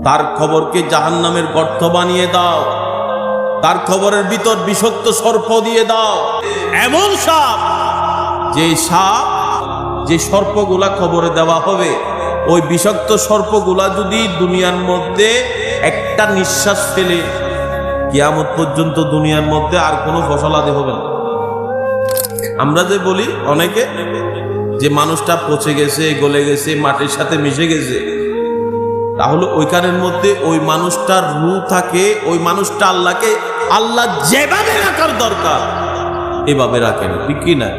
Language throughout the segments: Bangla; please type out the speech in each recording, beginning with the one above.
তার খবরকে জাহান্নামের গর্ত বানিয়ে দাও, তার খবরের ভিতর বিষাক্ত সর্প দিয়ে দাও। এমন সাপ, যে সর্পগুলা খবরে দেওয়া হবে, ওই বিষাক্ত সর্পগুলা যদি দুনিয়ার মধ্যে একটা নিঃশ্বাস ফেলে, কিয়ামত পর্যন্ত দুনিয়ার মধ্যে আর কোনো ফসলাদি হবে না। আমরা যে বলি অনেকে যে মানুষটা পচে গেছে, গলে গেছে, মাটির সাথে মিশে গেছে, তাহলে ওইখানের মধ্যে ওই মানুষটার রূহ থাকে। ওই মানুষটা আল্লাহ যেভাবে রাখার দরকার এভাবে রাখেন, ঠিক কি না?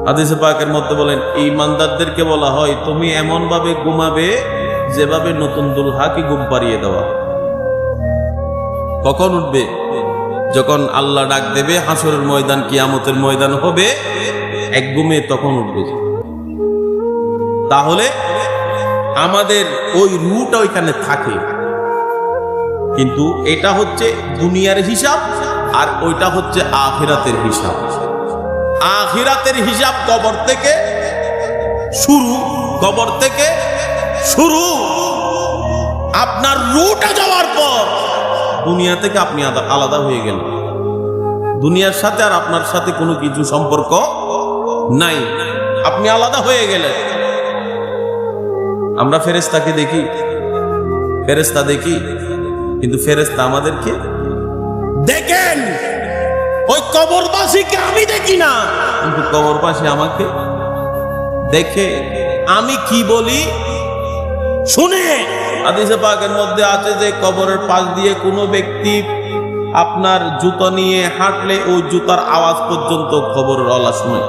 হাদিসে পাকের মধ্যে বলেন, ঈমানদারদেরকে বলা হয় তুমি এমন ভাবে ঘুমাবে যেভাবে নতুন দুলহাকে ঘুম পাড়িয়ে দেওয়া। কখন উঠবে? যখন আল্লাহ ডাক দেবে, হাসরের ময়দান, কিয়ামতের ময়দান হবে, এক ঘুমে তখন উঠবে। তাহলে আমাদের ওই রূহটা ওইখানে থাকে, কিন্তু এটা হচ্ছে দুনিয়ার হিসাব আর ওইটা হচ্ছে আখিরাতের হিসাব। আখিরাতের হিসাব কবর থেকে শুরু। আপনার রূহটা যাওয়ার পর দুনিয়া থেকে আপনি আলাদা হয়ে গেলেন। দুনিয়ার সাথে আর আপনার সাথে কোনো কিছু সম্পর্ক নাই, আপনি আলাদা হয়ে গেলেন। আমরা ফেরেশতাকে দেখি, ফেরেশতা দেখি, কিন্তু ফেরেশতা আমাদেরকে দেখেন। ওই কবরবাসীকে আমি দেখি না, কিন্তু কবরবাসী আমাকে দেখে। আমি কি বলি শুনে। হাদিসে পাকের মধ্যে আছে যে কবরের পাশ দিয়ে কোনো ব্যক্তি আপনার জুতো নিয়ে হাঁটলে ওই জুতার আওয়াজ পর্যন্ত কবরের আওয়াজ শুনে।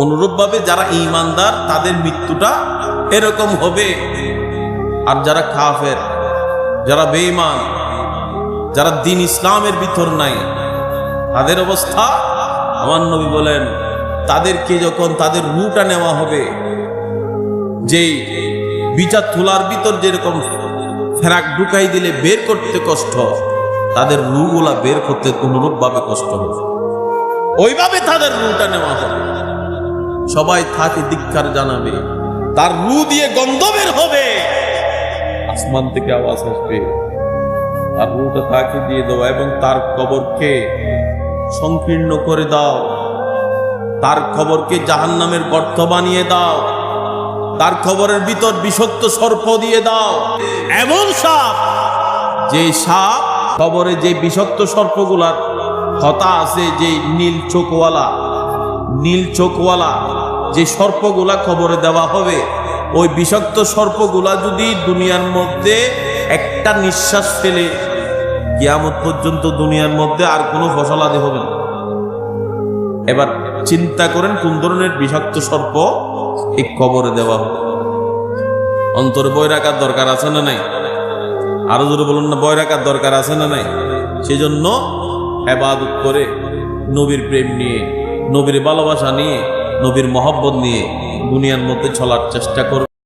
অনুরূপভাবে যারা ঈমানদার তাদের মৃত্যুটা এরকম হবে। আর যারা কাফের, যারা বেঈমান, যারা দ্বীন ইসলামের ভিতর নাই, তাদের অবস্থা, আমার নবী বলেন, তাদেরকে যখন তাদের রূহটা নেওয়া হবে, যেই বিচার থুলার ভিতর যেরকম ফেরাক ঢুকাই দিলে বের করতে কষ্ট, তাদের রূহগুলা বের করতে অনুরূপভাবে কষ্ট হবে। ওইভাবে তাদের রূহটা নেওয়া হবে। সবাই থাকে ধিক্কার জানাবে, তার রূহ দিয়ে গন্ধ বের হবে, আসমান থেকে আওয়াজ আসবে, আর রূহটা তাকে দিয়ে দাও এবং তার কবরকে সংকীর্ণ করে দাও, তার খবরকে জাহান্নামের গর্ত বানিয়ে দাও, তার খবরের ভিতর বিষাক্ত সর্প দিয়ে দাও। এমন সাপ, যে সাপ খবরে যে বিষাক্ত সর্পগুলার কথা আছে, যে নীল চোখওয়ালা যে সর্পগুলা খবরে দেওয়া হবে, ওই বিষাক্ত সর্পগুলা যদি দুনিয়ার মধ্যে একটা নিঃশ্বাস ফেলে, কিয়ামত পর্যন্ত দুনিয়ার মধ্যে আর কোনো ফসলাদি হবে না। এবার চিন্তা করেন কোন ধরনের বিষাক্ত সর্প এই কবরে দেওয়া হবে। অন্তরে বই রাখার দরকার আছে না নাই? আরো জোরে বলুন না, বই রাখার দরকার আছে না নাই? সেই জন্য ইবাদত করে, নবীর প্রেম নিয়ে, নবীর ভালোবাসা নিয়ে, নবীর মহব্বত নিয়ে দুনিয়ার মধ্যে চলার চেষ্টা করবে।